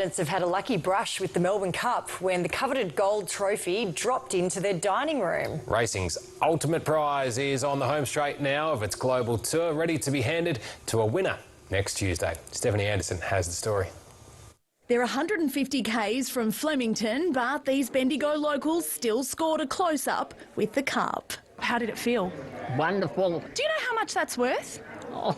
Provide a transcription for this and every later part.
Have had a lucky brush with the Melbourne Cup when the coveted gold trophy dropped into their dining room. Racing's ultimate prize is on the home straight now of its global tour, ready to be handed to a winner next Tuesday. Stephanie Anderson has the story. They're 150 k's from Flemington, but these Bendigo locals still scored a close-up with the cup. How did it feel? Wonderful. Do you know how much that's worth? Oh,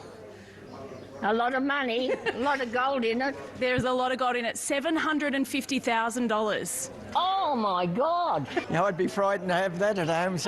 a lot of money, a lot of gold in it. There's a lot of gold in it, $750,000. Oh my God. Now I'd be frightened to have that at home.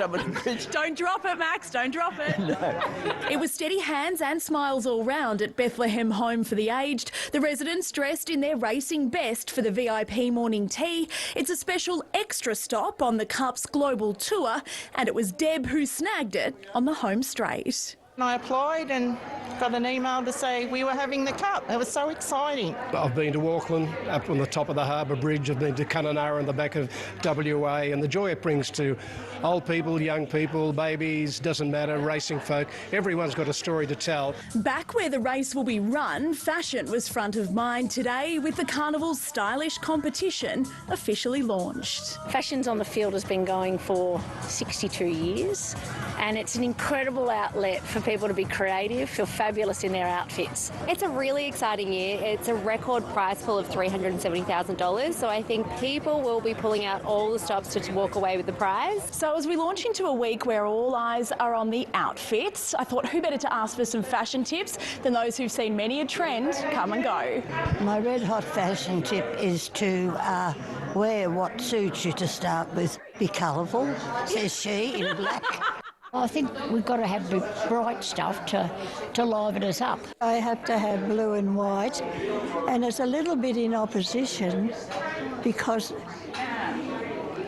Don't drop it, Max, don't drop it. No. It was steady hands and smiles all round at Bethlehem Home for the Aged. The residents dressed in their racing best for the VIP morning tea. It's a special extra stop on the Cup's global tour, and it was Deb who snagged it on the home straight. I applied and got an email to say we were having the cup. It was so exciting. I've been to Auckland, up on the top of the Harbour Bridge. I've been to Kununurra in the back of WA, and the joy it brings to old people, young people, babies, doesn't matter, racing folk. Everyone's got a story to tell. Back where the race will be run, fashion was front of mind today with the Carnival's stylish competition officially launched. Fashion's on the field has been going for 62 years, and it's an incredible outlet for people to be creative, feel fabulous in their outfits. It's a really exciting year. It's a record prize pool of $370,000, so I think people will be pulling out all the stops to walk away with the prize. So as we launch into a week where all eyes are on the outfits, I thought who better to ask for some fashion tips than those who've seen many a trend come and go. My red hot fashion tip is to wear what suits you to start with. Be colourful, says she, in black. I think we've got to have bright stuff to liven us up. I have to have blue and white, and it's a little bit in opposition because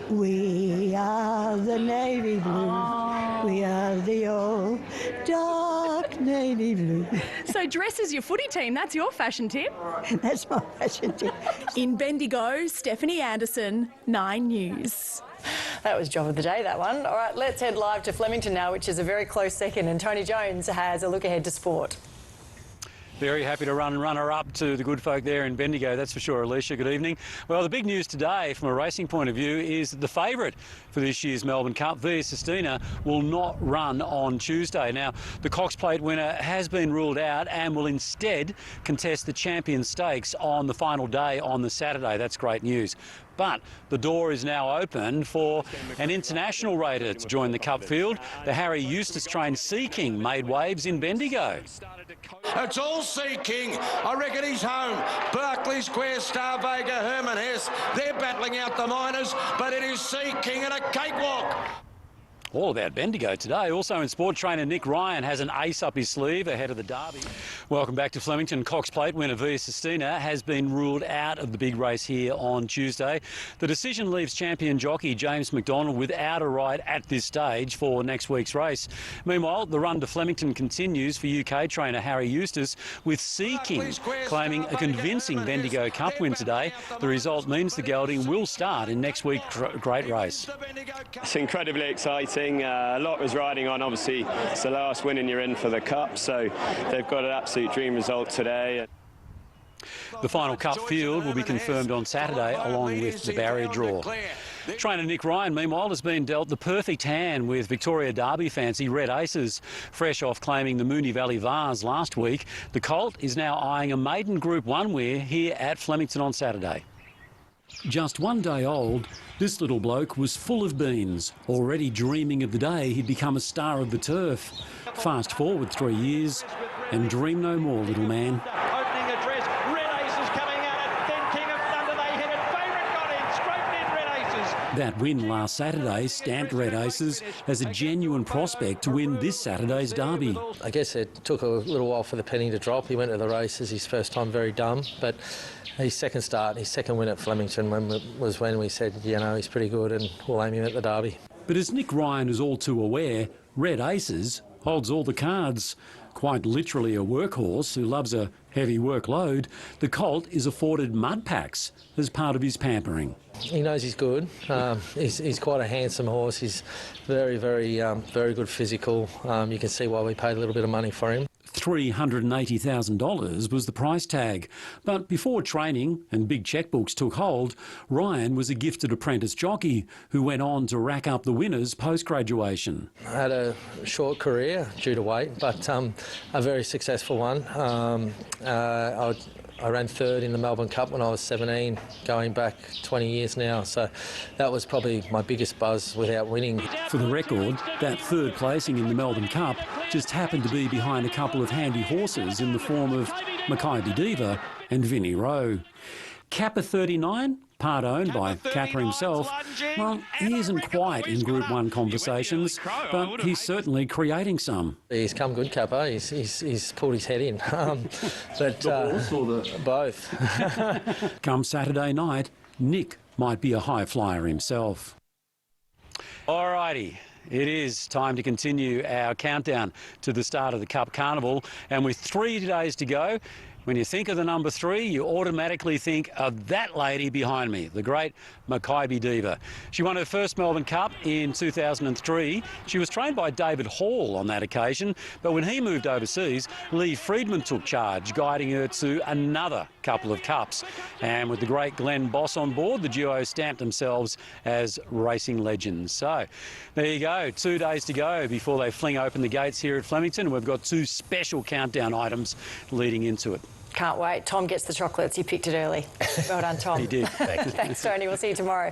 we are the navy blue. We are the old dark navy blue. So dress as your footy team, that's your fashion tip? That's my fashion tip. In Bendigo, Stephanie Anderson, 9 News. That was job of the day, that one. All right, let's head live to Flemington now, which is a very close second, and Tony Jones has a look ahead to sport. Very happy to run runner-up to the good folk there in Bendigo, that's for sure. Alicia, good evening. Well, the big news today from a racing point of view is that the favourite for this year's Melbourne Cup, Via Sistina, will not run on Tuesday. Now, the Cox Plate winner has been ruled out and will instead contest the Champion Stakes on the final day on the Saturday. That's great news. But the door is now open for an international raider to join the Cup field. The Harry Eustace-trained Sea King made waves in Bendigo. It's all Sea King. I reckon he's home. Berkeley Square, Star Vega, Herman Hess, they're battling out the minors, but it is Sea King and a cakewalk. All about Bendigo today. Also in sport, trainer Nick Ryan has an ace up his sleeve ahead of the Derby. Welcome back to Flemington. Cox Plate winner Via Sistina has been ruled out of the big race here on Tuesday. The decision leaves champion jockey James McDonald without a ride at this stage for next week's race. Meanwhile, the run to Flemington continues for UK trainer Harry Eustace, with Sea King claiming a convincing Bendigo Cup win today. The result means the gelding will start in next week's great race. It's incredibly exciting. A lot was riding on. Obviously, it's the last winning you're in for the Cup, so they've got an absolute dream result today. The final Cup field will be confirmed on Saturday along with the barrier draw. Trainer Nick Ryan, meanwhile, has been dealt the perfect hand with Victoria Derby fancy Red Aces. Fresh off claiming the Moonee Valley Vase last week, the colt is now eyeing a maiden Group 1 wear here at Flemington on Saturday. Just one day old, this little bloke was full of beans, already dreaming of the day he'd become a star of the turf. Fast forward 3 years, and dream no more, little man. Opening address, Red Aces coming at it, then King of Thunder, they hit it, favourite got in, scraped in Red Aces. That win last Saturday stamped Red Aces as a genuine prospect to win this Saturday's Derby. I guess it took a little while for the penny to drop. He went to the races, his first time very dumb, but his second start, his second win at Flemington was when we said, you know, he's pretty good and we'll aim him at the Derby. But as Nick Ryan is all too aware, Red Aces holds all the cards. Quite literally a workhorse who loves a heavy workload, the colt is afforded mud packs as part of his pampering. He knows he's good. He's quite a handsome horse. He's very good physical. You can see why we paid a little bit of money for him. $380,000 was the price tag. But before training and big checkbooks took hold, Ryan was a gifted apprentice jockey who went on to rack up the winners post-graduation. I had a short career due to weight, but a very successful one. I ran third in the Melbourne Cup when I was 17, going back 20 years now, so that was probably my biggest buzz without winning. For the record, that third placing in the Melbourne Cup just happened to be behind a couple of handy horses in the form of Mackay Diva and Vinnie Rowe. Kappa 39, part owned by Kappa himself, well, he isn't quite in Group 1 conversations, but he's certainly creating some. He's come good, Kappa. He's pulled his head in. Both. Come Saturday night, Nick might be a high flyer himself. All righty. It is time to continue our countdown to the start of the Cup Carnival, and with 3 days to go, when you think of the number 3, you automatically think of that lady behind me, the great Mackay Diva. She won her first Melbourne Cup in 2003. She was trained by David Hall on that occasion, but when he moved overseas, Lee Friedman took charge, guiding her to another couple of cups. And with the great Glenn Boss on board, the duo stamped themselves as racing legends. So there you go, 2 days to go before they fling open the gates here at Flemington. We've got 2 special countdown items leading into it. Can't wait. Tom gets the chocolates. You picked it early. Well done, Tom. He did. Thanks, Tony. We'll see you tomorrow.